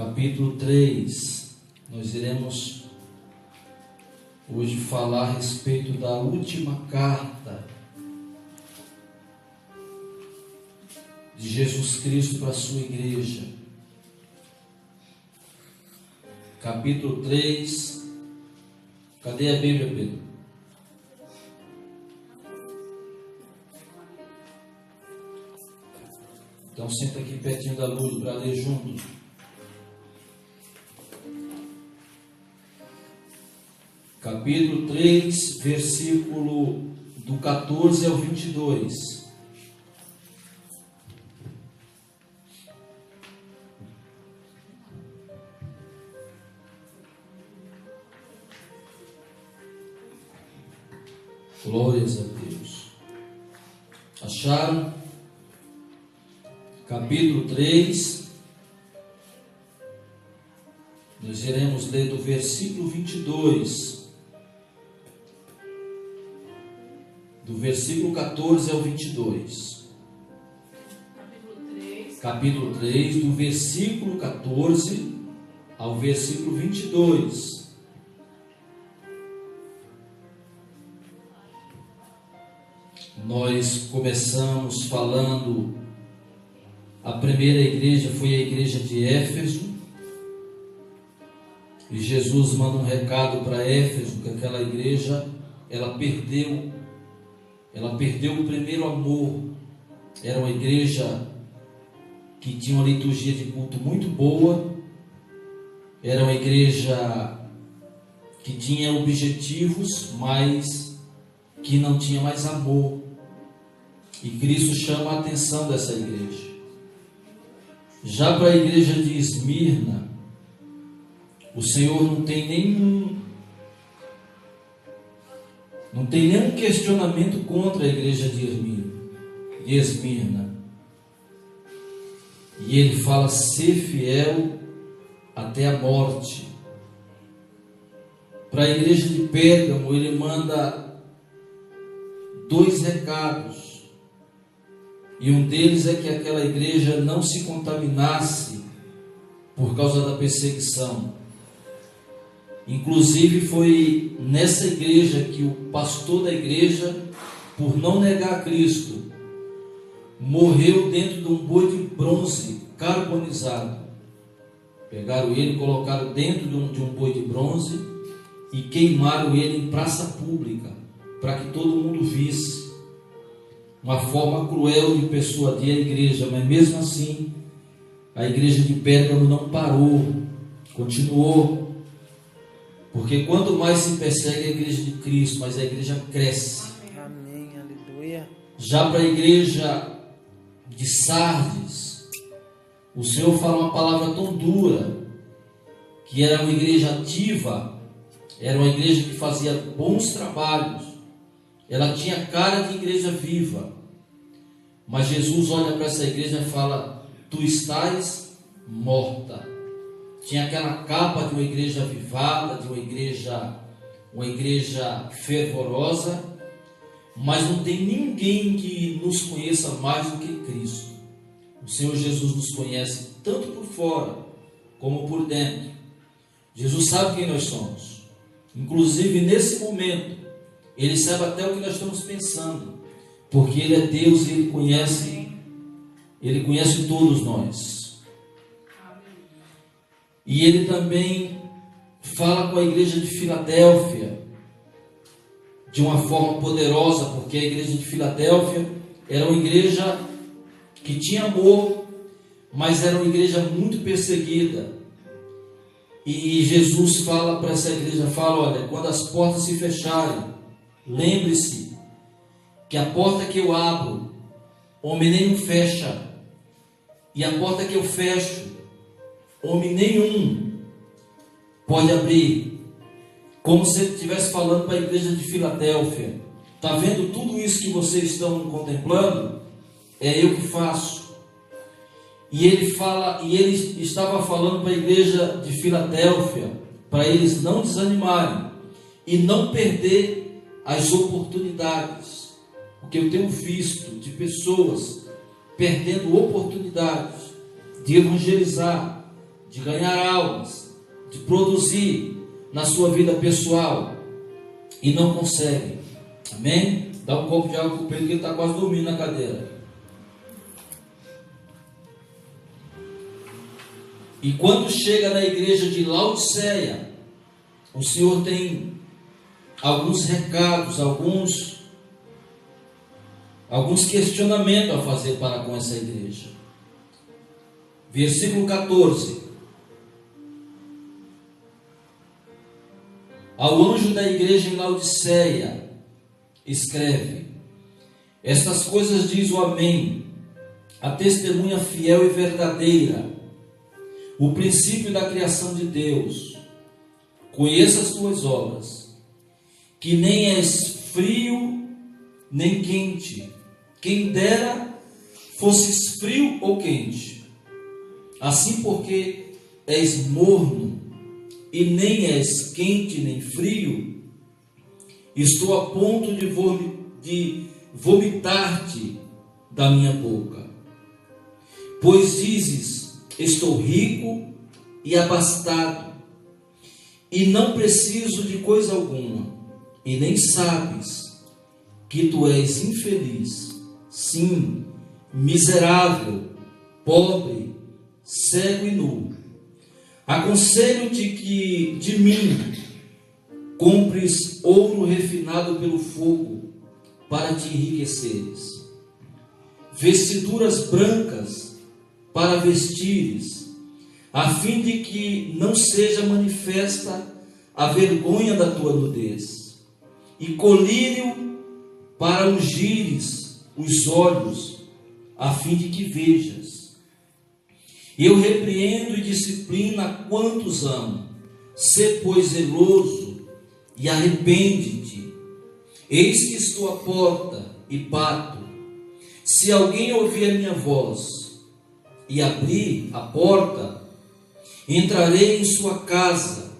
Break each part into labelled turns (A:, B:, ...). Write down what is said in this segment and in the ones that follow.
A: capítulo 3. Nós iremos hoje falar a respeito da última carta de Jesus Cristo para a sua igreja. Capítulo 3. Cadê a Bíblia, Pedro? Então senta aqui pertinho da luz para ler juntos. Capítulo 3, versículo do 14 ao 22. Glórias a Deus. Acharam? Capítulo 3, nós iremos ler do versículo 22, do versículo 14 ao 22. Capítulo 3, do versículo 14 ao versículo 22. Nós começamos falando, a primeira igreja foi a igreja de Éfeso, e Jesus manda um recado para Éfeso, que aquela igreja, ela perdeu o primeiro amor. Era uma igreja que tinha uma liturgia de culto muito boa, era uma igreja que tinha objetivos, mas que não tinha mais amor. E Cristo chama a atenção dessa igreja. Já para a igreja de Esmirna, o Senhor não tem nenhum questionamento contra a igreja de Esmirna. E ele fala: ser fiel até a morte. Para a igreja de Pérgamo, ele manda 2 recados. E um deles é que aquela igreja não se contaminasse por causa da perseguição. Inclusive foi nessa igreja que o pastor da igreja, por não negar Cristo, morreu dentro de um boi de bronze carbonizado. Pegaram ele, colocaram dentro de um boi de bronze e queimaram ele em praça pública, para que todo mundo visse. Uma forma cruel de persuadir a igreja, mas mesmo assim, a igreja de Pérgamo não parou, continuou. Porque quanto mais se persegue a igreja de Cristo, mais a igreja cresce.
B: Amém, aleluia.
A: Já para a igreja de Sardes, o Senhor fala uma palavra tão dura, que era uma igreja ativa, era uma igreja que fazia bons trabalhos, ela tinha cara de igreja viva, mas Jesus olha para essa igreja e fala: tu estás morta. Tinha aquela capa de uma igreja avivada, de uma igreja fervorosa, mas não tem ninguém que nos conheça mais do que Cristo. O Senhor Jesus nos conhece tanto por fora como por dentro. Jesus sabe quem nós somos. Inclusive nesse momento, Ele sabe até o que nós estamos pensando, porque Ele é Deus e Ele conhece todos nós. E Ele também fala com a igreja de Filadélfia de uma forma poderosa, porque a igreja de Filadélfia era uma igreja que tinha amor, mas era uma igreja muito perseguida. E Jesus fala para essa igreja, olha, quando as portas se fecharem, lembre-se que a porta que eu abro, homem nenhum fecha, e a porta que eu fecho, homem nenhum pode abrir. Como se ele estivesse falando para a igreja de Filadélfia: está vendo tudo isso que vocês estão contemplando? É eu que faço. E ele estava falando para a igreja de Filadélfia, para eles não desanimarem e não perder as oportunidades. Porque eu tenho visto de pessoas perdendo oportunidades de evangelizar, de ganhar almas, de produzir na sua vida pessoal e não consegue. Amém? Dá um copo de água para o Pedro que ele está quase dormindo na cadeira. E quando chega na igreja de Laodiceia, o Senhor tem alguns recados, alguns questionamentos a fazer para com essa igreja. Versículo 14. Ao anjo da igreja em Laodiceia, escreve: estas coisas diz o Amém, a testemunha fiel e verdadeira, o princípio da criação de Deus. Conheça as tuas obras, que nem és frio nem quente. Quem dera fosses frio ou quente. Assim, porque és morno e nem és quente nem frio, estou a ponto de vomitar-te da minha boca. Pois dizes: estou rico e abastado, e não preciso de coisa alguma, e nem sabes que tu és infeliz, sim, miserável, pobre, cego e nu. Aconselho-te que de mim compres ouro refinado pelo fogo, para te enriqueceres, vestiduras brancas para vestires, a fim de que não seja manifesta a vergonha da tua nudez, e colírio para ungires os olhos, a fim de que vejas. Eu repreendo e disciplino a quantos amo. Sê, pois, zeloso e arrepende-te. Eis que estou à porta e bato. Se alguém ouvir a minha voz e abrir a porta, entrarei em sua casa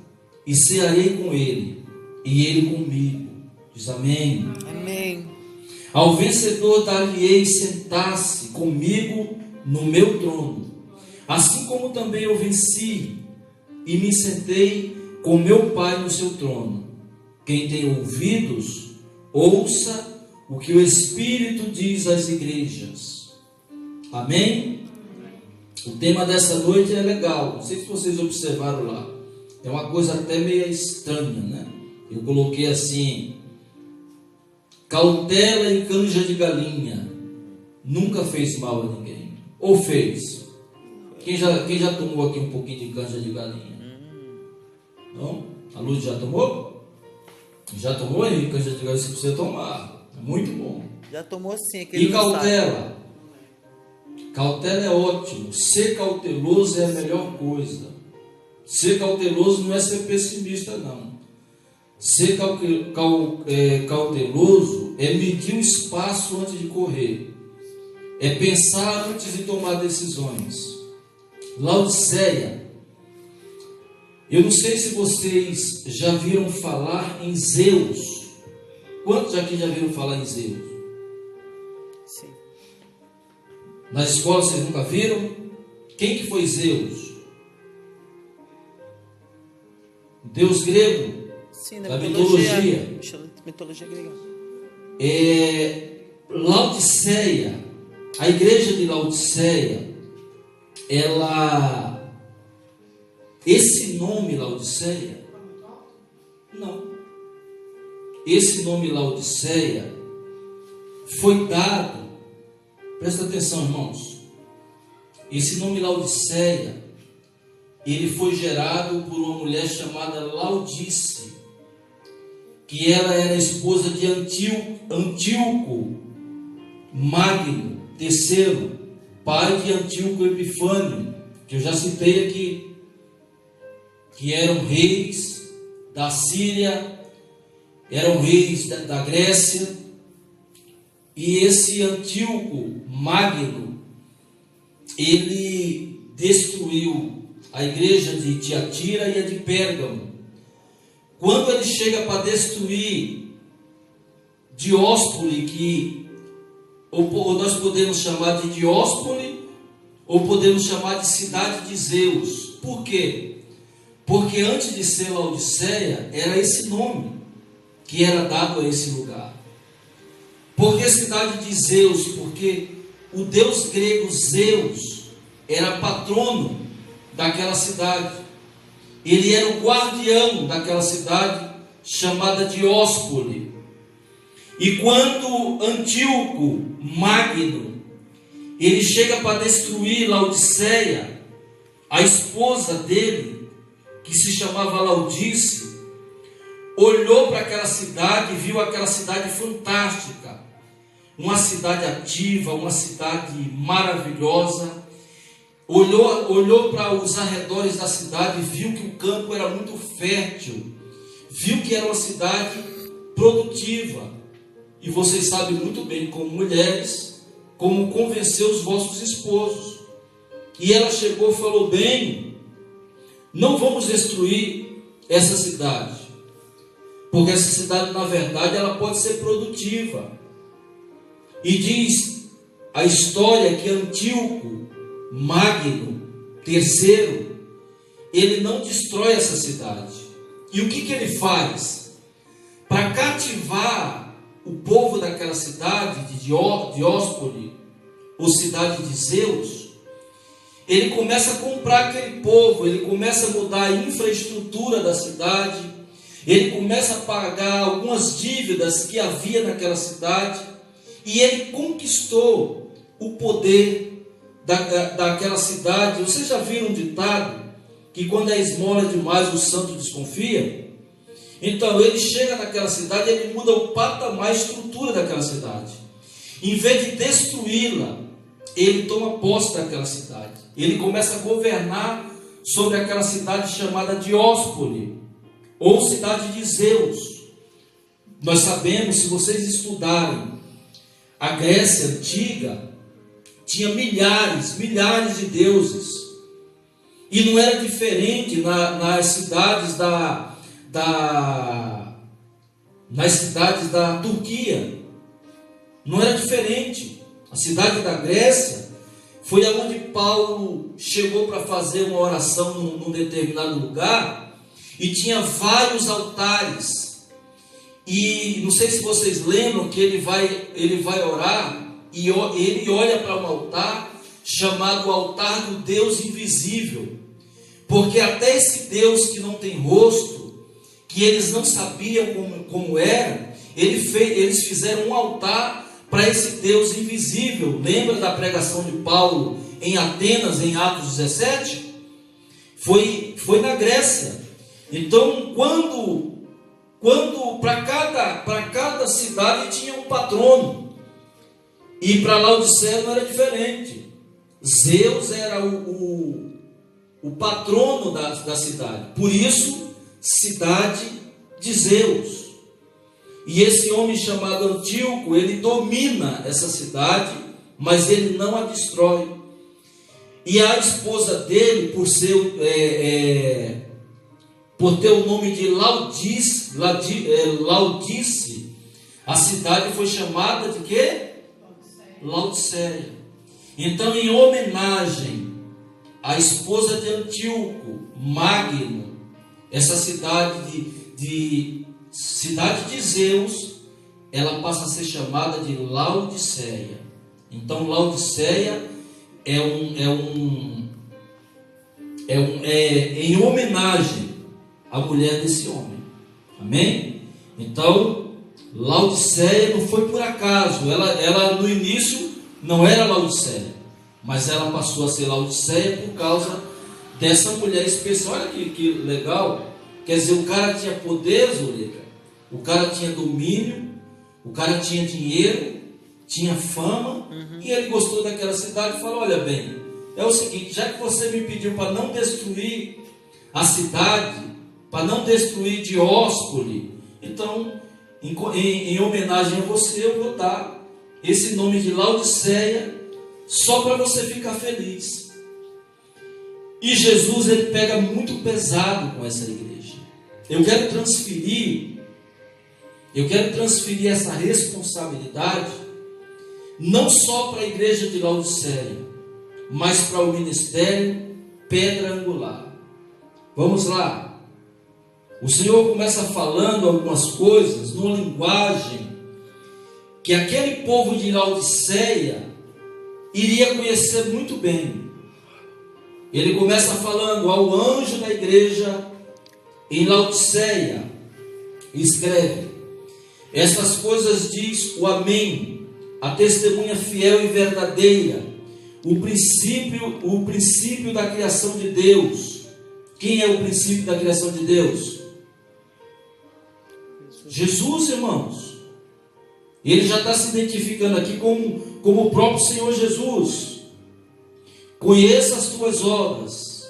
A: e cearei com ele, e ele comigo. Diz amém.
B: Amém.
A: Ao vencedor dar-lhe-ei sentar-se comigo no meu trono, assim como também eu venci e me sentei com meu Pai no seu trono. Quem tem ouvidos, ouça o que o Espírito diz às igrejas. Amém? O tema dessa noite é legal, não sei se vocês observaram lá, é uma coisa até meio estranha, né? Eu coloquei assim: cautela e canja de galinha nunca fez mal a ninguém. Ou fez? Quem já tomou aqui um pouquinho de canja de galinha? Não? A Luz já tomou? Já tomou aí canja de galinha? Se você tomar, é muito bom.
B: Já tomou sim.
A: E cautela? Cautela é ótimo. Ser cauteloso é a melhor coisa. Ser cauteloso não é ser pessimista, não. Ser cauteloso é medir o espaço antes de correr, é pensar antes de tomar decisões. Laodiceia, eu não sei se vocês já viram falar em Zeus. Quantos aqui já viram falar em Zeus?
B: Sim.
A: Na escola vocês nunca viram? Quem que foi Zeus? Deus grego?
B: Sim,
A: da mitologia.
B: Mitologia grega.
A: Laodiceia, a igreja de Laodiceia, esse nome Laodiceia, não. Esse nome Laodiceia foi dado, presta atenção, irmãos. Esse nome Laodiceia, ele foi gerado por uma mulher chamada Laodice, que ela era esposa de Antíoco Magno III, pai de Antíoco Epifânio, que eu já citei aqui, que eram reis da Síria, eram reis da Grécia, e esse Antíoco Magno, ele destruiu a igreja de Tiatira e a de Pérgamo. Quando ele chega para destruir Dióspole, que ou nós podemos chamar de Dióspole, ou podemos chamar de cidade de Zeus. Por quê? Porque antes de ser Laodiceia, era esse nome que era dado a esse lugar. Por que cidade de Zeus? Porque o deus grego Zeus era patrono daquela cidade. Ele era o guardião daquela cidade chamada Dióspole. E quando Antíoco Magno, ele chega para destruir Laodiceia, a esposa dele, que se chamava Laodice, olhou para aquela cidade e viu aquela cidade fantástica, uma cidade ativa, uma cidade maravilhosa. Olhou para os arredores da cidade e viu que o campo era muito fértil, viu que era uma cidade produtiva. E vocês sabem muito bem, como mulheres, como convencer os vossos esposos. E ela chegou e falou: bem, não vamos destruir essa cidade, porque essa cidade, na verdade, ela pode ser produtiva. E diz a história que Antíoco Magno III, ele não destrói essa cidade. E o que ele faz? Para cativar o povo daquela cidade de Dióspole, ou cidade de Zeus, ele começa a comprar aquele povo, ele começa a mudar a infraestrutura da cidade, ele começa a pagar algumas dívidas que havia naquela cidade, e ele conquistou o poder daquela cidade. Vocês já viram um ditado que quando é esmola demais o santo desconfia? Então ele chega naquela cidade, ele muda o patamar, a estrutura daquela cidade. Em vez de destruí-la, ele toma posse daquela cidade. Ele começa a governar sobre aquela cidade chamada Dióspole, ou cidade de Zeus. Nós sabemos, se vocês estudarem a Grécia antiga, tinha milhares de deuses. E não era diferente nas cidades nas cidades da Turquia. Não era diferente. A cidade da Grécia foi aonde Paulo chegou para fazer uma oração num determinado lugar, e tinha vários altares. E não sei se vocês lembram que ele vai orar, e ele olha para um altar chamado altar do Deus invisível, porque até esse Deus que não tem rosto, que eles não sabiam como era, eles fizeram um altar para esse Deus invisível. Lembra da pregação de Paulo em Atenas, em Atos 17? Foi na Grécia. Então, quando para cada cidade tinha um patrono, e para Laodiceia não era diferente. Zeus era o patrono da cidade, por isso, cidade de Zeus. E esse homem chamado Antíoco, ele domina essa cidade, mas ele não a destrói. E a esposa dele, por ter o nome de Laodice, a cidade foi chamada de quê? Laodiceia. Então, em homenagem à esposa de Antíoco Magno, essa cidade cidade de Zeus, ela passa a ser chamada de Laodiceia. Então, Laodiceia é em homenagem à mulher desse homem. Amém? Então, Laodiceia não foi por acaso. Ela no início não era Laodiceia, mas ela passou a ser Laodiceia por causa dessa mulher especial. Olha que legal. Quer dizer, o cara tinha poder, Zuleika, o cara tinha domínio, o cara tinha dinheiro, tinha fama, e ele gostou daquela cidade e falou: olha bem, é o seguinte, já que você me pediu para não destruir a cidade, para não destruir Dióspole, então, em homenagem a você, eu vou dar esse nome de Laodiceia, só para você ficar feliz. E Jesus, ele pega muito pesado com essa igreja. Eu quero transferir essa responsabilidade não só para a igreja de Laodiceia, mas para o ministério, pedra angular. Vamos lá. O Senhor começa falando algumas coisas numa linguagem que aquele povo de Laodiceia iria conhecer muito bem. Ele começa falando ao anjo da igreja em Laodiceia, escreve: estas coisas diz o Amém, a testemunha fiel e verdadeira, o princípio da criação de Deus. Quem é o princípio da criação de Deus? Jesus, irmãos. Ele já está se identificando aqui como o próprio Senhor Jesus. Conheça as tuas obras.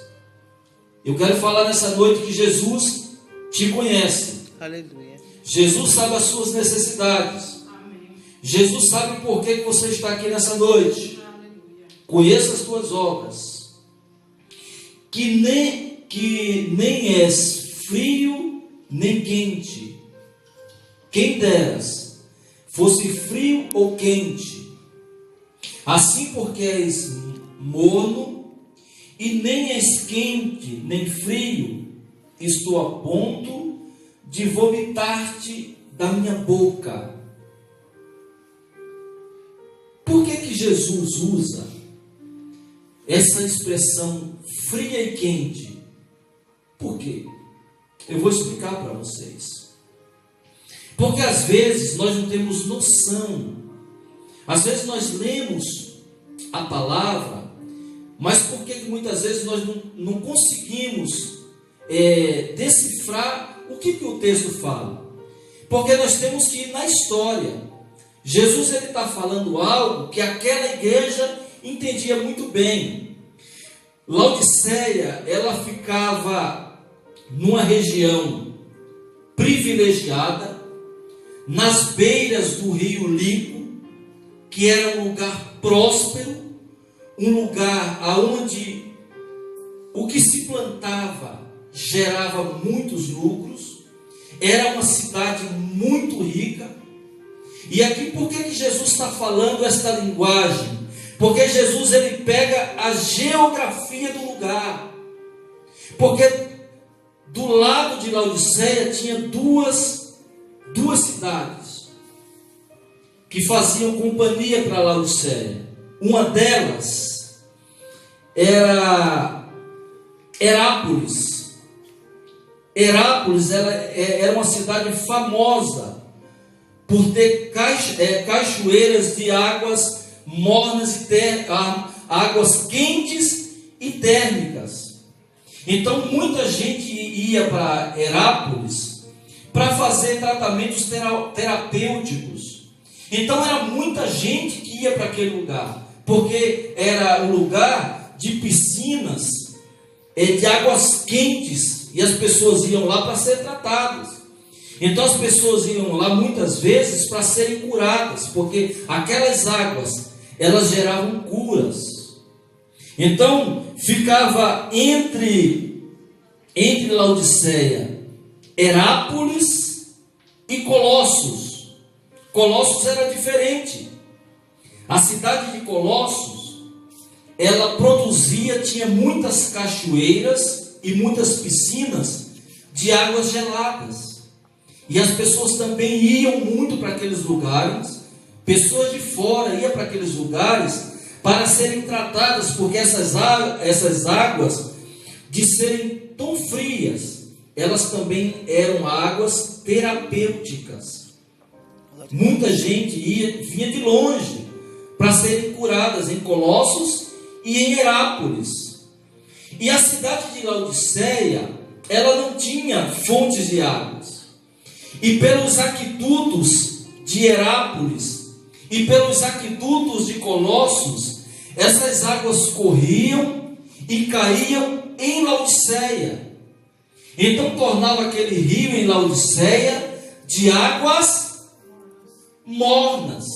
A: Eu quero falar nessa noite que Jesus te conhece.
B: Aleluia.
A: Jesus sabe as suas necessidades. Amém. Jesus sabe por que você está aqui nessa noite. Aleluia. Conheça as tuas obras. Que nem és frio nem quente. Quem deras fosse frio ou quente. Assim porque és morno e nem és quente nem frio, estou a ponto de vomitar-te da minha boca. Por que Jesus usa essa expressão fria e quente? Por quê? Eu vou explicar para vocês. Porque às vezes nós não temos noção. Às vezes nós lemos a palavra, mas por que muitas vezes nós não conseguimos decifrar o que o texto fala? Porque nós temos que ir na história. Jesus está falando algo que aquela igreja entendia muito bem. Laodiceia, ela ficava numa região privilegiada, nas beiras do rio Lico, que era um lugar próspero, um lugar aonde o que se plantava gerava muitos lucros, era uma cidade muito rica. E aqui, por que Jesus está falando esta linguagem? Porque Jesus, ele pega a geografia do lugar. Porque do lado de Laodiceia tinha duas cidades que faziam companhia para Laodiceia. Uma delas era Herápolis. Herápolis era uma cidade famosa por ter cachoeiras de águas mornas e águas quentes e térmicas. Então muita gente ia para Herápolis para fazer tratamentos terapêuticos. Então era muita gente que ia para aquele lugar, porque era um lugar de piscinas, de águas quentes, e as pessoas iam lá para ser tratadas. Então as pessoas iam lá muitas vezes para serem curadas, porque aquelas águas, elas geravam curas. Então ficava entre Laodiceia, Herápolis e Colossos. Colossos era diferente. A cidade de Colossos, ela tinha muitas cachoeiras e muitas piscinas de águas geladas. E as pessoas também iam muito para aqueles lugares. Pessoas de fora iam para aqueles lugares para serem tratadas, porque essas águas, de serem tão frias, elas também eram águas terapêuticas. Muita gente vinha de longe para serem curadas em Colossos e em Herápolis. E a cidade de Laodiceia, ela não tinha fontes de águas. E pelos aquedutos de Herápolis e pelos aquedutos de Colossos, essas águas corriam e caíam em Laodiceia. Então tornava aquele rio em Laodiceia de águas mornas,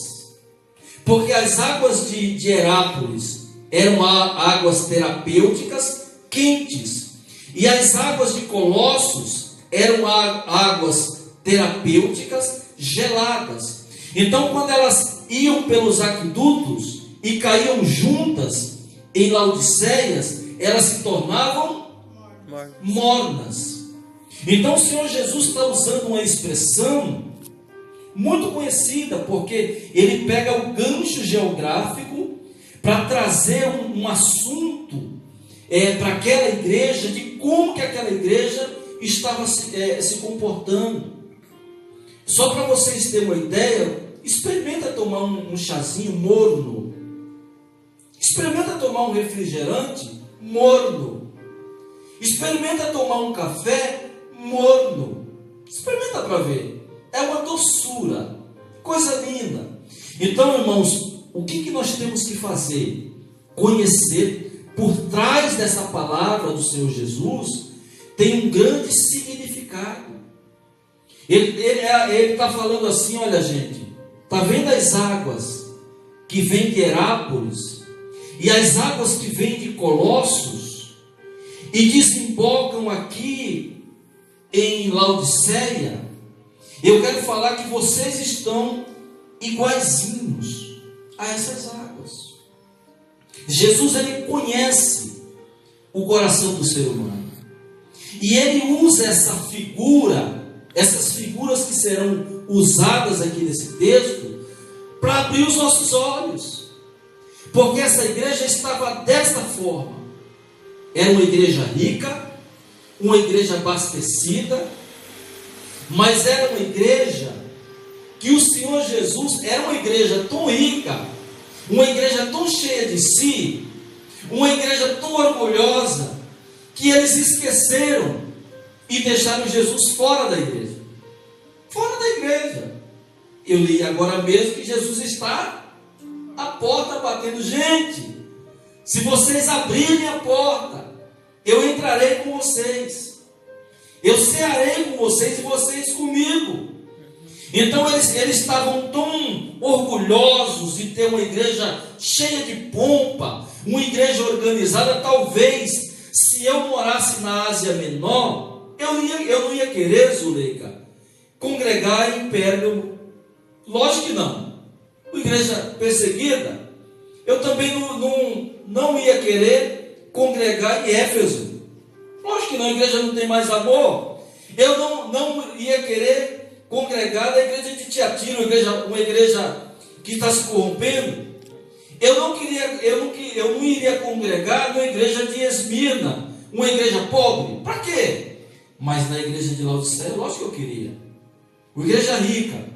A: porque as águas de Herápolis eram águas terapêuticas quentes, e as águas de Colossos eram águas terapêuticas geladas. Então, quando elas iam pelos aquedutos e caíam juntas em Laodiceias, elas se tornavam mornas. Então o Senhor Jesus está usando uma expressão muito conhecida, porque ele pega o gancho geográfico para trazer um assunto para aquela igreja, de como que aquela igreja estava se comportando. Só para vocês terem uma ideia, experimenta tomar um chazinho morno, experimenta tomar um refrigerante morno, experimenta tomar um café morno, experimenta para ver. É uma doçura, coisa linda. Então, irmãos, o que nós temos que fazer? Conhecer por trás dessa palavra do Senhor Jesus, tem um grande significado. Ele está falando assim: olha, gente, está vendo as águas que vêm de Herápolis e as águas que vêm de Colossos e desembocam aqui em Laodiceia? Eu quero falar que vocês estão iguaizinhos a essas águas. Jesus, ele conhece o coração do ser humano, e ele usa essas figuras que serão usadas aqui nesse texto, para abrir os nossos olhos, porque essa igreja estava desta forma. Era uma igreja rica, uma igreja abastecida, mas era uma igreja que o Senhor Jesus, era uma igreja tão rica, uma igreja tão cheia de si, uma igreja tão orgulhosa, que eles esqueceram e deixaram Jesus fora da igreja. Fora da igreja. Eu li agora mesmo que Jesus está à porta batendo. Gente, se vocês abrirem a porta, eu entrarei com vocês. Eu cearei com vocês e vocês comigo. Então eles estavam tão orgulhosos de ter uma igreja cheia de pompa, uma igreja organizada. Talvez, se eu morasse na Ásia Menor, eu não ia querer, Zuleika, congregar em Pérgamo. Lógico que não. Uma igreja perseguida. Eu também não ia querer congregar em Éfeso. Lógico que não, a igreja não tem mais amor. Eu não ia querer congregar na igreja de Tiatira, uma igreja que está se corrompendo. Eu não iria congregar na igreja de Esmirna, uma igreja pobre. Para quê? Mas na igreja de Laodiceia, lógico que eu queria. Uma igreja rica,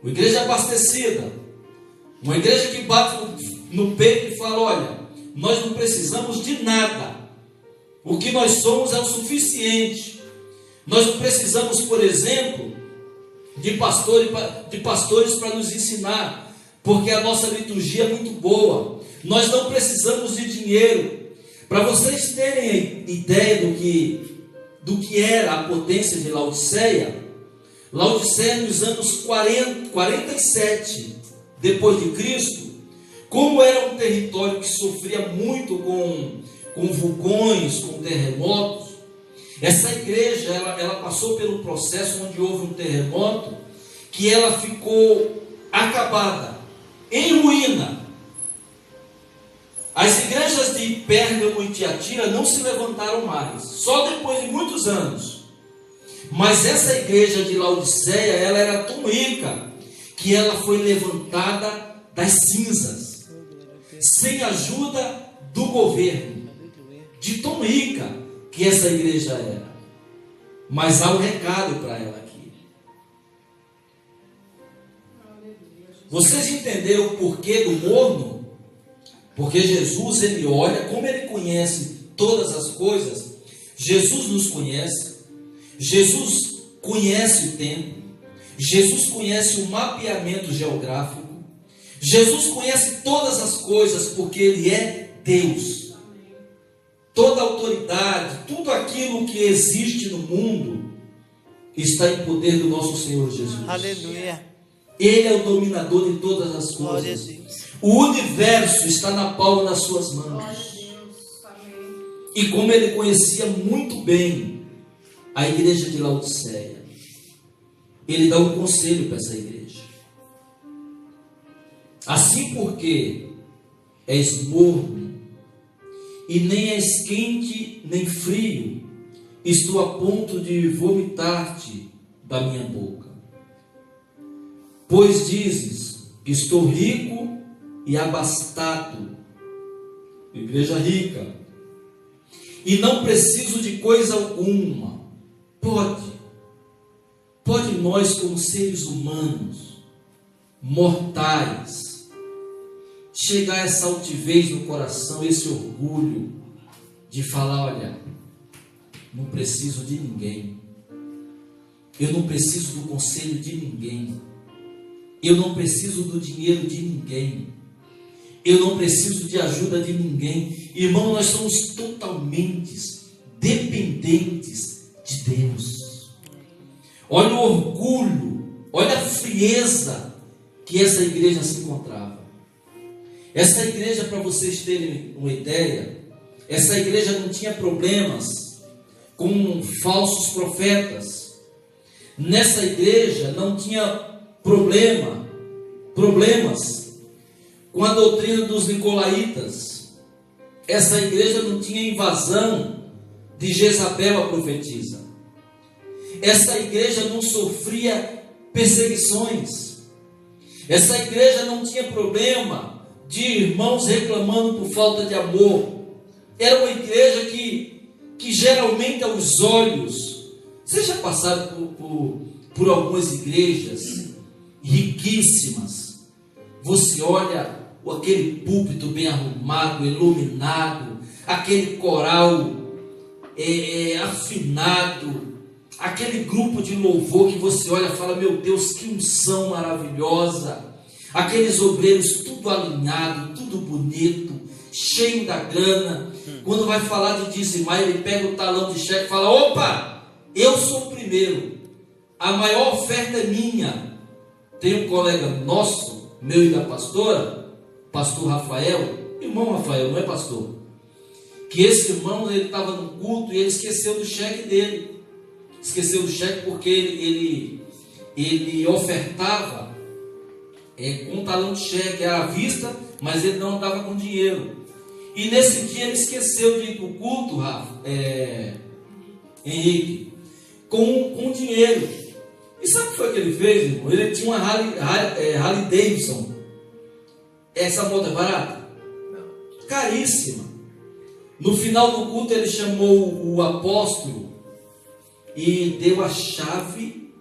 A: uma igreja abastecida, uma igreja que bate no peito e fala: olha, nós não precisamos de nada. O que nós somos é o suficiente. Nós não precisamos, por exemplo, de pastores para nos ensinar, porque a nossa liturgia é muito boa. Nós não precisamos de dinheiro. Para vocês terem ideia do que era a potência de Laodiceia, Laodiceia nos anos 47 depois de Cristo, como era um território que sofria muito com vulcões, com terremotos, essa igreja ela passou pelo processo onde houve um terremoto, que ela ficou acabada, em ruína. As igrejas de Pérgamo e Tiatira não se levantaram mais, só depois de muitos anos. Mas essa igreja de Laodiceia, ela era tão rica, que ela foi levantada das cinzas, sem ajuda do governo, de tão rica que essa igreja era. Mas há um recado para ela aqui. Vocês entenderam o porquê do morno? Porque Jesus, ele olha, como ele conhece todas as coisas. Jesus nos conhece, Jesus conhece o tempo, Jesus conhece o mapeamento geográfico, Jesus conhece todas as coisas, porque ele é Deus. Toda autoridade, tudo aquilo que existe no mundo está em poder do nosso Senhor Jesus.
B: Aleluia.
A: Ele é o dominador de todas as coisas. O universo está na palma das suas mãos. E como ele conhecia muito bem a igreja de Laodiceia, ele dá um conselho para essa igreja. Assim, porque és morno e nem és quente nem frio. Estou a ponto de vomitar-te da minha boca. Pois dizes, estou rico e abastado, igreja rica, e não preciso de coisa alguma. Pode nós, como seres humanos, mortais, chegar a essa altivez no coração, esse orgulho de falar, olha, não preciso de ninguém, eu não preciso do conselho de ninguém, eu não preciso do dinheiro de ninguém, eu não preciso de ajuda de ninguém. Irmão, nós somos totalmente dependentes de Deus. Olha o orgulho, olha a frieza que essa igreja se encontrava. Essa igreja, para vocês terem uma ideia, essa igreja não tinha problemas com falsos profetas. Nessa igreja não tinha problemas com a doutrina dos nicolaítas. Essa igreja não tinha invasão de Jezabel, a profetisa. Essa igreja não sofria perseguições. Essa igreja não tinha problema de irmãos reclamando por falta de amor. Era uma igreja que geralmente aos olhos, vocês já passaram por algumas igrejas riquíssimas, você olha aquele púlpito bem arrumado, iluminado, aquele coral afinado, aquele grupo de louvor que você olha e fala, meu Deus, que unção maravilhosa, aqueles obreiros tudo alinhado, tudo bonito, cheio da grana. Quando vai falar de dizimar, ele pega o talão de cheque e fala, opa, eu sou o primeiro, a maior oferta é minha. Tem um colega nosso, meu e da pastora, pastor Rafael, irmão Rafael, não é pastor, que esse irmão, ele estava no culto e ele esqueceu do cheque dele. Esqueceu do cheque porque ele ofertava com talão de cheque à vista, mas ele não estava com dinheiro. E nesse dia ele esqueceu de ir para o culto, Henrique, com dinheiro. E sabe o que foi que ele fez, irmão? Ele tinha uma Harley Davidson. Essa moto é barata? Não. Caríssima. No final do culto ele chamou o apóstolo e deu a chave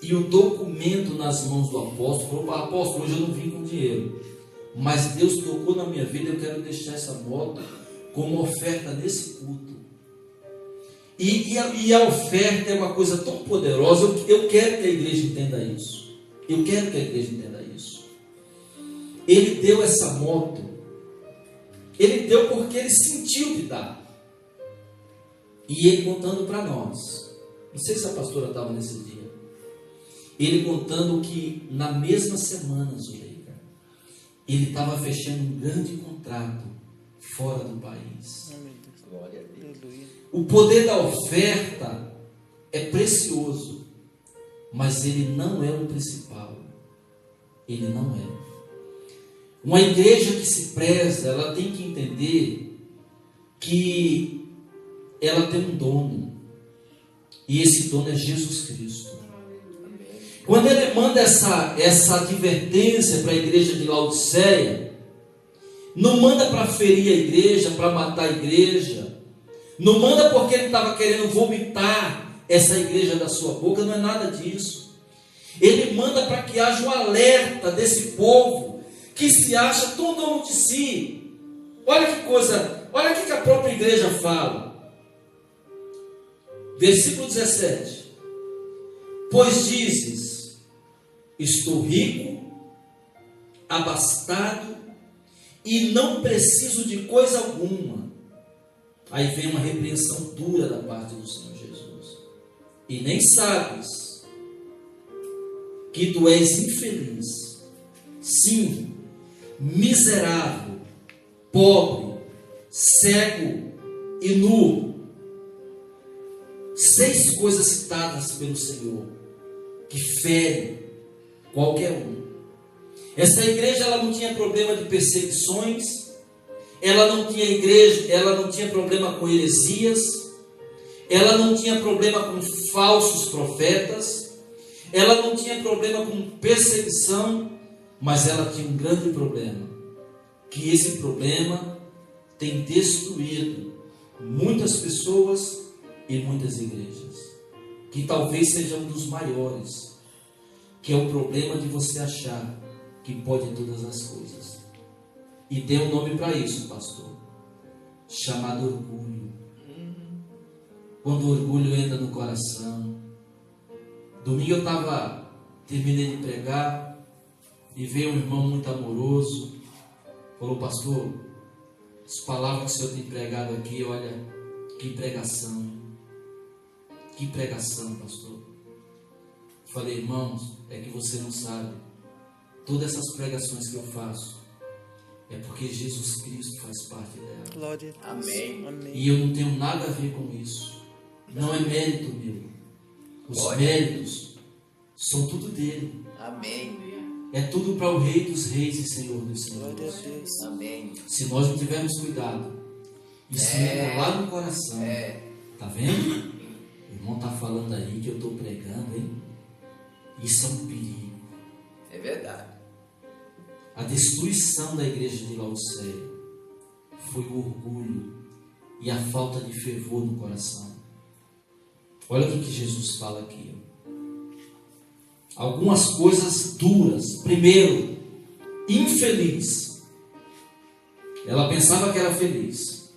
A: e o documento nas mãos do apóstolo. Falou, apóstolo, hoje eu não vim com dinheiro, mas Deus tocou na minha vida, eu quero deixar essa moto como oferta nesse culto. E a oferta é uma coisa tão poderosa. Eu quero que a igreja entenda isso. Eu quero que a igreja entenda isso. Ele deu essa moto. Ele deu porque ele sentiu de dar. E ele contando para nós. Não sei se a pastora estava nesse dia. Ele contando que na mesma semana, Zuleika, ele estava fechando um grande contrato fora do país. Glória a Deus. O poder da oferta é precioso, mas ele não é o principal. Ele não é. Uma igreja que se preza, ela tem que entender que ela tem um dono, e esse dono é Jesus Cristo. Quando ele manda essa advertência para a igreja de Laodiceia, não manda para ferir a igreja, para matar a igreja, não manda porque ele estava querendo vomitar essa igreja da sua boca, não é nada disso. Ele manda para que haja um alerta desse povo que se acha tão dono de si. Olha que coisa, olha o que a própria igreja fala. Versículo 17. Pois dizes, estou rico, abastado e não preciso de coisa alguma. Aí vem uma repreensão dura da parte do Senhor Jesus. E nem sabes que tu és infeliz, sim, miserável, pobre, cego e nu. 6 coisas citadas pelo Senhor que ferem qualquer um. Essa igreja ela não tinha problema de perseguições, ela não tinha igreja, ela não tinha problema com heresias, ela não tinha problema com falsos profetas, ela não tinha problema com perseguição, mas ela tinha um grande problema, que esse problema tem destruído muitas pessoas e muitas igrejas, que talvez seja um dos maiores, que é o problema de você achar que pode todas as coisas. E tem um nome para isso, pastor, chamado orgulho. Quando o orgulho entra no coração. Domingo eu terminei de pregar, e veio um irmão muito amoroso, falou: pastor, as palavras que o senhor tem pregado aqui, olha, que pregação, pastor. Falei: irmãos, é que você não sabe, todas essas pregações que eu faço, é porque Jesus Cristo faz parte dela.
B: Glória a Deus.
C: Amém.
B: Amém.
A: E eu não tenho nada a ver com isso. Não é mérito meu. Os méritos são tudo dele.
C: Amém.
A: É tudo para o Rei dos Reis e Senhor dos
B: Glória a
A: Senhores.
B: Deus.
C: Amém.
A: Se nós não tivermos cuidado, isso entra lá no coração. Tá vendo? O irmão está falando aí que eu estou pregando, hein? Isso é um perigo.
C: É verdade.
A: A destruição da igreja de Laodiceia foi o orgulho e a falta de fervor no coração. Olha o que Jesus fala aqui. Algumas coisas duras. Primeiro, infeliz. Ela pensava que era feliz.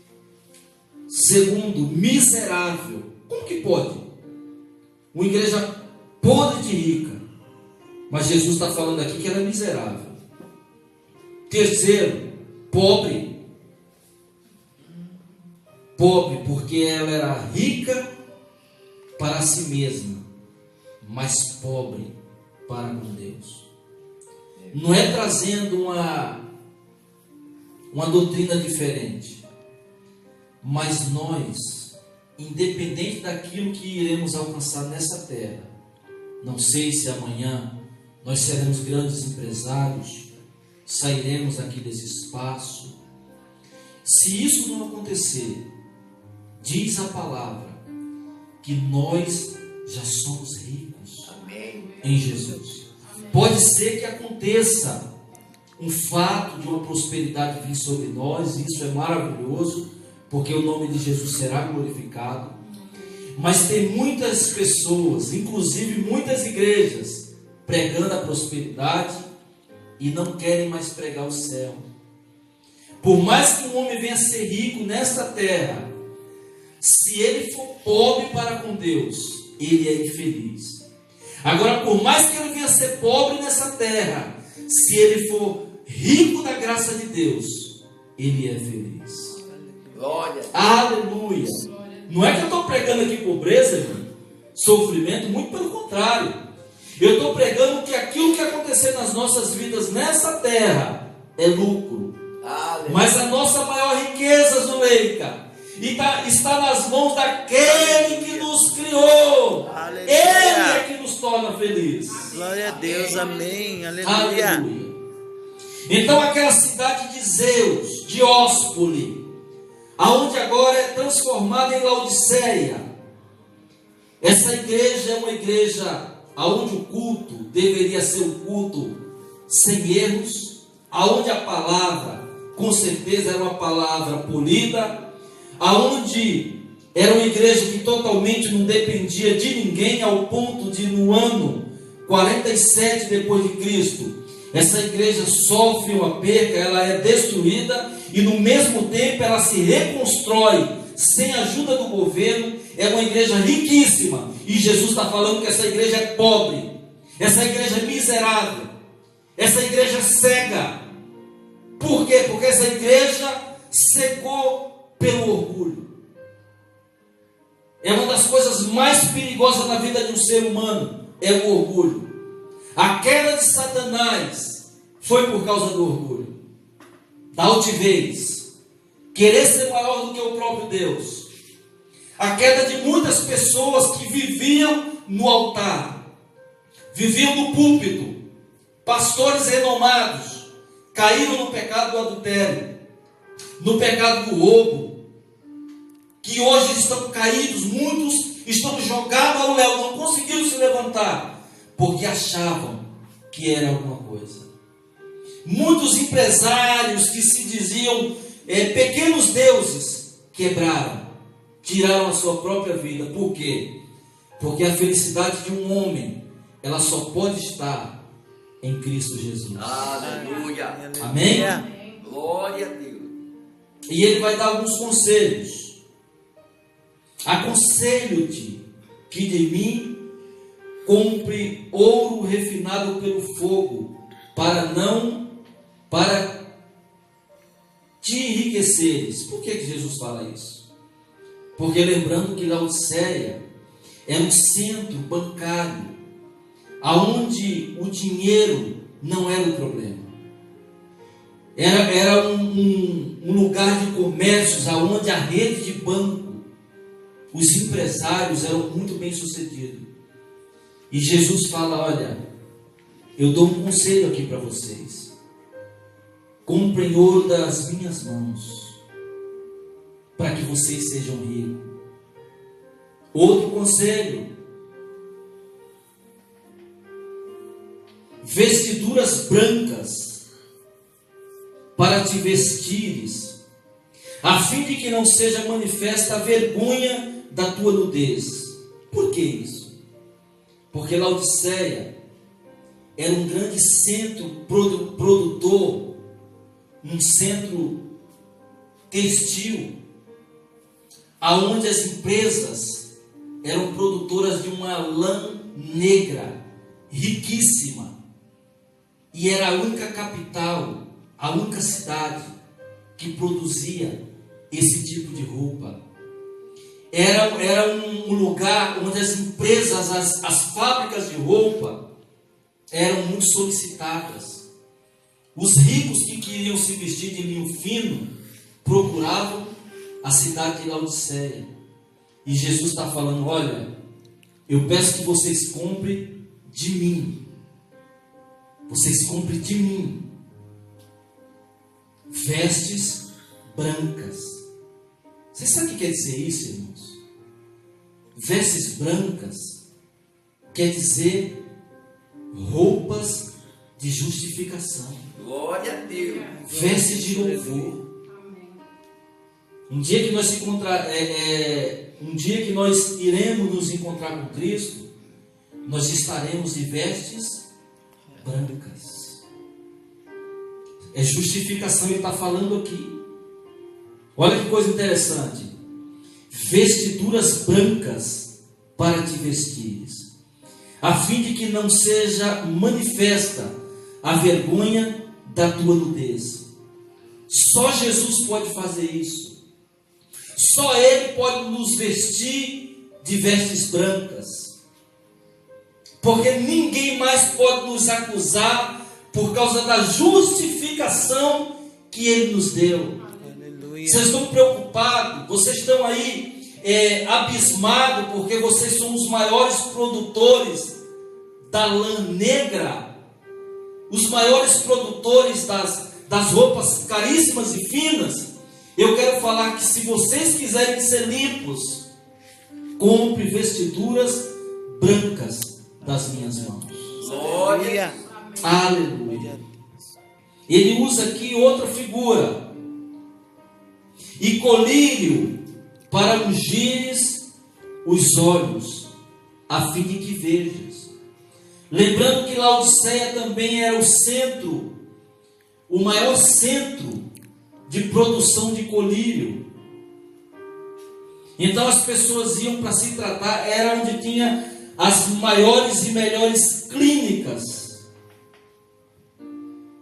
A: Segundo, miserável. Como que pode? Uma igreja podre de rica. Mas Jesus está falando aqui que ela é miserável. Terceiro, pobre. Pobre porque ela era rica para si mesma, mas pobre para com Deus. Não é trazendo uma doutrina diferente, mas nós, independente daquilo que iremos alcançar nessa terra, não sei se amanhã nós seremos grandes empresários, sairemos aqui desse espaço. Se isso não acontecer, diz a palavra que nós já somos ricos.
C: Amém.
A: Em Jesus. Pode ser que aconteça um fato de uma prosperidade vir sobre nós, isso é maravilhoso, porque o nome de Jesus será glorificado. Mas tem muitas pessoas, inclusive muitas igrejas, pregando a prosperidade e não querem mais pregar o céu. Por mais que um homem venha a ser rico nesta terra, se ele for pobre para com Deus, ele é infeliz. Agora, por mais que ele venha a ser pobre nessa terra, se ele for rico da graça de Deus, ele é feliz.
C: Glória.
A: Aleluia. Não é que eu estou pregando aqui pobreza, irmão, sofrimento, muito pelo contrário. Eu estou pregando que aquilo que acontecer nas nossas vidas nessa terra é lucro.
C: Aleluia.
A: Mas a nossa maior riqueza, Zuleika, está nas mãos daquele que nos criou.
B: Aleluia.
A: Ele é que nos torna felizes.
B: Glória a Deus. Amém. Aleluia.
A: Aleluia. Então aquela cidade de Zeus, Dióspole, aonde agora é transformada em Laodiceia, essa igreja é uma igreja aonde o culto deveria ser um culto sem erros, aonde a palavra, com certeza, era uma palavra polida, aonde era uma igreja que totalmente não dependia de ninguém, ao ponto de no ano 47 depois de Cristo, essa igreja sofre uma perca, ela é destruída e no mesmo tempo ela se reconstrói sem a ajuda do governo. É uma igreja riquíssima e Jesus está falando que essa igreja é pobre, essa igreja é miserável, essa igreja é cega. Por quê? Porque essa igreja cegou pelo orgulho. É uma das coisas mais perigosas na vida de um ser humano, é o orgulho. A queda de Satanás foi por causa do orgulho, da altivez, querer ser maior do que o próprio Deus. A queda de muitas pessoas que viviam no altar, viviam no púlpito, pastores renomados, caíram no pecado do adultério, no pecado do roubo, que hoje estão caídos, muitos estão jogados ao léu, não conseguiram se levantar, porque achavam que era alguma coisa. Muitos empresários que se diziam pequenos deuses, quebraram, tiraram a sua própria vida. Por quê? Porque a felicidade de um homem, ela só pode estar em Cristo Jesus.
C: Aleluia.
A: Amém?
C: Glória a Deus.
A: E ele vai dar alguns conselhos. Aconselho-te que de mim compre ouro refinado pelo fogo, para te enriqueceres. Por que Jesus fala isso? Porque lembrando que Laodiceia era um centro bancário, aonde o dinheiro não era o problema. Era um lugar de comércios, aonde a rede de banco, os empresários eram muito bem sucedidos. E Jesus fala: olha, eu dou um conselho aqui para vocês. Comprem ouro das minhas mãos, para que vocês sejam ricos. Outro conselho: vestiduras brancas para te vestires, a fim de que não seja manifesta a vergonha da tua nudez. Por que isso? Porque Laodiceia era um grande centro produtor, um centro textil, aonde as empresas eram produtoras de uma lã negra, riquíssima, e era a única capital, a única cidade que produzia esse tipo de roupa. Era um lugar onde as empresas, as fábricas de roupa eram muito solicitadas. Os ricos que queriam se vestir de linho fino procuravam a cidade de Laodiceia. E Jesus está falando: olha, eu peço que vocês comprem de mim. Vocês comprem de mim vestes brancas. Você sabe o que quer dizer isso, irmãos? Vestes brancas quer dizer roupas de justificação.
C: Glória a Deus.
A: Vestes de louvor. Um dia que nós iremos nos encontrar com Cristo, nós estaremos de vestes brancas. É justificação, ele está falando aqui. Olha que coisa interessante. Vestiduras brancas para te vestires, a fim de que não seja manifesta a vergonha da tua nudez. Só Jesus pode fazer isso. Só Ele pode nos vestir de vestes brancas. Porque ninguém mais pode nos acusar por causa da justificação que Ele nos deu. Aleluia. Vocês estão preocupados, vocês estão aí abismados, porque vocês são os maiores produtores da lã negra, os maiores produtores das roupas caríssimas e finas. Eu quero falar que se vocês quiserem ser limpos, compre vestiduras brancas das minhas mãos.
C: Glória.
A: Aleluia. Ele usa aqui outra figura. E colírio para ungires os olhos, a fim de que vejas. Lembrando que Laodiceia também era o centro, o maior centro de produção de colírio. Então as pessoas iam para se tratar, era onde tinha as maiores e melhores clínicas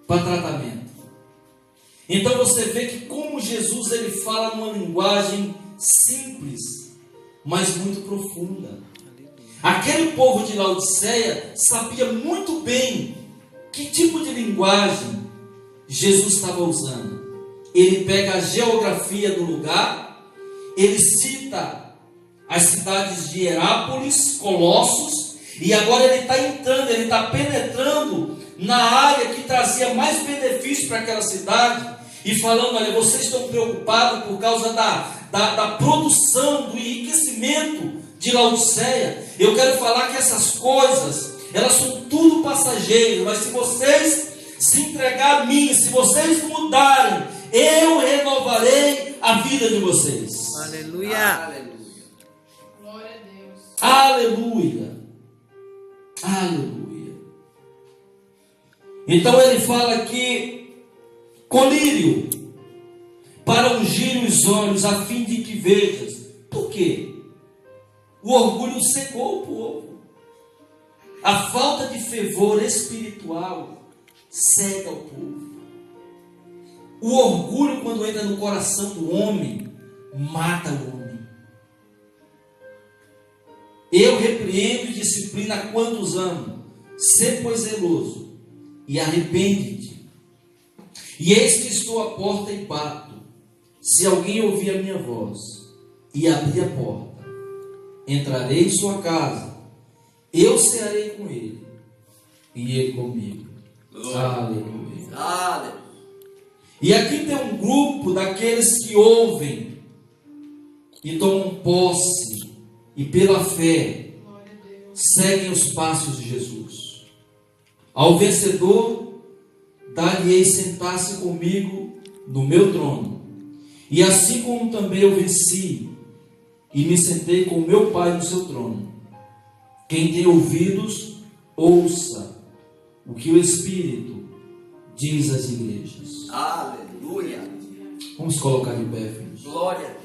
A: para tratamento. Então você vê que como Jesus ele fala numa linguagem simples, mas muito profunda. Aquele povo de Laodiceia sabia muito bem que tipo de linguagem Jesus estava usando. Ele pega a geografia do lugar, ele cita as cidades de Herápolis, Colossos, e agora ele está entrando, ele está penetrando na área que trazia mais benefício para aquela cidade. e falando: olha, vocês estão preocupados por causa da produção, do enriquecimento de Laodiceia. Eu quero falar que essas coisas, elas são tudo passageiras, mas se vocês se entregar a mim, se vocês mudarem, eu renovarei a vida de vocês.
B: Aleluia.
C: Aleluia.
D: Glória a Deus.
A: Aleluia. Aleluia. Então ele fala que colírio para ungir os olhos, a fim de que vejas. Por quê? O orgulho secou o povo. A falta de fervor espiritual cega o povo. O orgulho, quando entra no coração do homem, mata o homem. Eu repreendo e disciplino a quantos amo. Sê, pois, zeloso e arrepende-te. E eis que estou à porta e bato. Se alguém ouvir a minha voz e abrir a porta, entrarei em sua casa, eu cearei com ele e ele comigo. Aleluia.
C: Aleluia.
A: E aqui tem um grupo daqueles que ouvem e tomam posse e pela fé
D: Glória a Deus.
A: seguem os passos de Jesus. Ao vencedor dar-lhe-ei sentar-se comigo no meu trono, e assim como também eu venci e me sentei com meu Pai no seu trono. Quem tem ouvidos, ouça o que o Espírito diz às igrejas.
C: Aleluia.
A: Vamos colocar de pé, filhos.
C: Glória a Deus.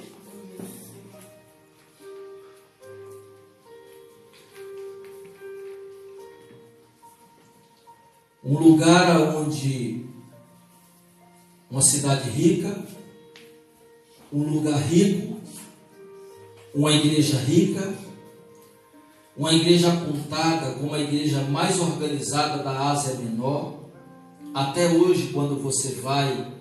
A: Um lugar onde uma cidade rica, um lugar rico, uma igreja rica, uma igreja apontada como a igreja mais organizada da Ásia Menor. Até hoje, quando você vai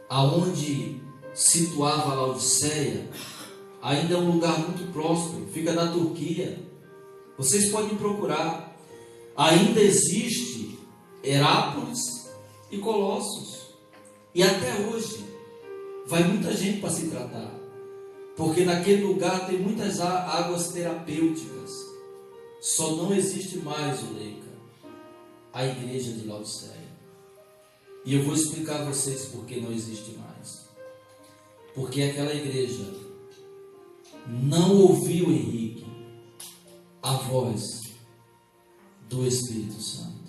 A: aonde situava Laodiceia, ainda é um lugar muito próximo, fica na Turquia. Vocês podem procurar. Ainda existe Herápolis e Colossos. E até hoje vai muita gente para se tratar, porque naquele lugar tem muitas águas terapêuticas. Só não existe mais, Leica, a igreja de Laodiceia. E eu vou explicar a vocês por que não existe mais. Porque aquela igreja não ouviu, Henrique, a voz do Espírito Santo.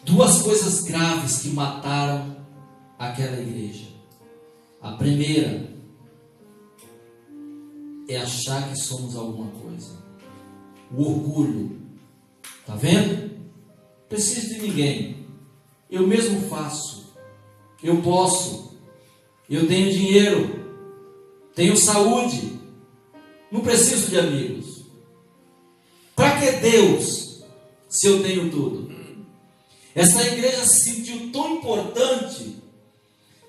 A: Duas coisas graves que mataram aquela igreja. A primeira é achar que somos alguma coisa. O orgulho. Está vendo? Não preciso de ninguém. Eu mesmo faço. Eu posso. Eu tenho dinheiro. Tenho saúde. Não preciso de amigos. Para que Deus, se eu tenho tudo? Essa igreja se sentiu tão importante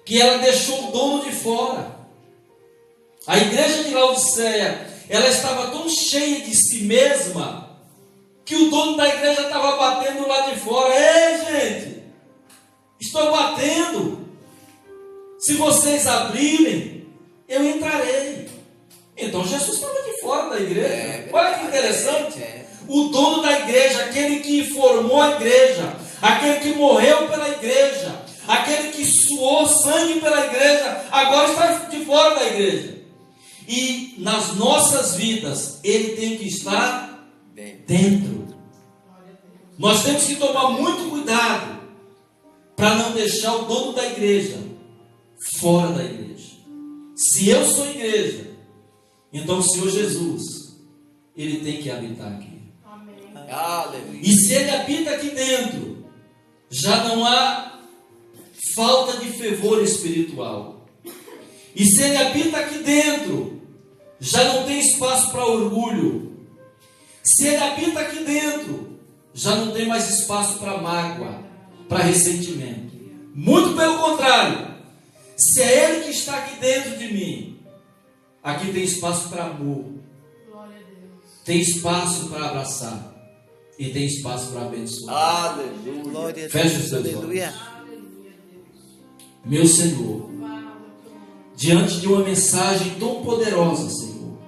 A: que ela deixou o dono de fora. A igreja de Laodiceia, ela estava tão cheia de si mesma que o dono da igreja estava batendo lá de fora. Ei, gente, estou batendo. Se vocês abrirem, eu entrarei. Então Jesus estava de fora da igreja. Olha que interessante. O dono da igreja, aquele que formou a igreja, aquele que morreu pela igreja, aquele que suou sangue pela igreja, agora está de fora da igreja. E nas nossas vidas, ele tem que estar dentro. Nós temos que tomar muito cuidado para não deixar o dono da igreja fora da igreja. Se eu sou igreja, então o Senhor Jesus, ele tem que habitar aqui.
C: Aleluia.
A: E se ele habita aqui dentro, já não há falta de fervor espiritual. E se ele habita aqui dentro, já não tem espaço para orgulho. Se ele habita aqui dentro, já não tem mais espaço para mágoa, para ressentimento. Muito pelo contrário, se é ele que está aqui dentro de mim, aqui tem espaço para amor, tem espaço para abraçar e tem espaço para abençoar.
C: Aleluia.
B: Glória a
A: Feche
B: Deus.
A: os seus
B: Aleluia.
A: olhos. Meu Senhor, diante de uma mensagem tão poderosa, Senhor,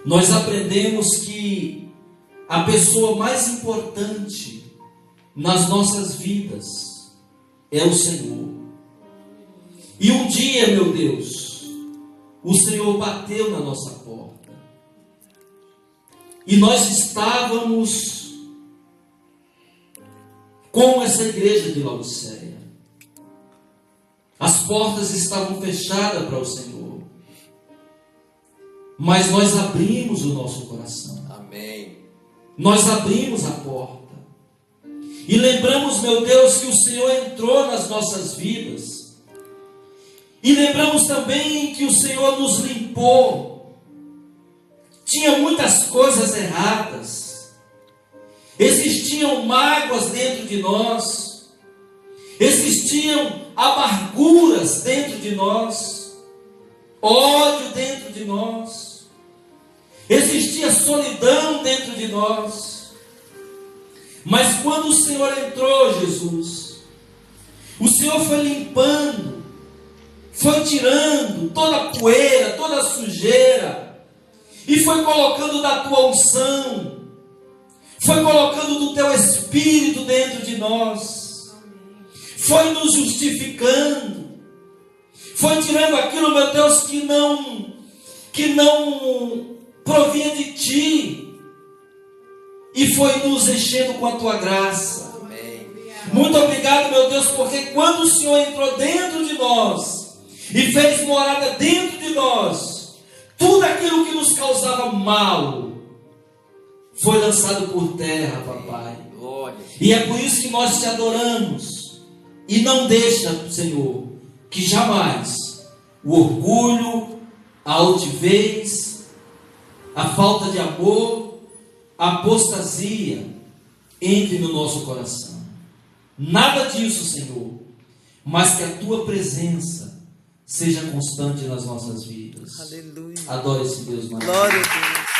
A: nós aprendemos que a pessoa mais importante nas nossas vidas é o Senhor. E um dia, meu Deus, o Senhor bateu na nossa porta. E nós estávamos com essa igreja de Laodiceia. As portas estavam fechadas para o Senhor. Mas nós abrimos o nosso coração.
C: Amém.
A: Nós abrimos a porta. E lembramos, meu Deus, que o Senhor entrou nas nossas vidas. E lembramos também que o Senhor nos limpou. Tinha muitas coisas erradas. Existiam mágoas dentro de nós. Existiam amarguras dentro de nós. Ódio dentro de nós. Existia solidão dentro de nós. Mas quando o Senhor entrou, Jesus, o Senhor foi limpando, foi tirando toda a poeira, toda a sujeira, e foi colocando da tua unção, foi colocando do teu Espírito dentro de nós, foi nos justificando, foi tirando aquilo, meu Deus, que não provinha de ti, e foi nos enchendo com a tua graça.
C: Amém.
A: Muito obrigado, meu Deus, porque quando o Senhor entrou dentro de nós e fez morada dentro de nós, tudo aquilo que nos causava mal foi lançado por terra, papai.
C: Glória.
A: E é por isso que nós te adoramos. E não deixa, Senhor, que jamais o orgulho, a altivez, a falta de amor, a apostasia entre no nosso coração. Nada disso, Senhor, mas que a tua presença seja constante nas nossas vidas.
B: Aleluia.
A: Adore esse Deus maravilhoso.
B: Glória a Deus.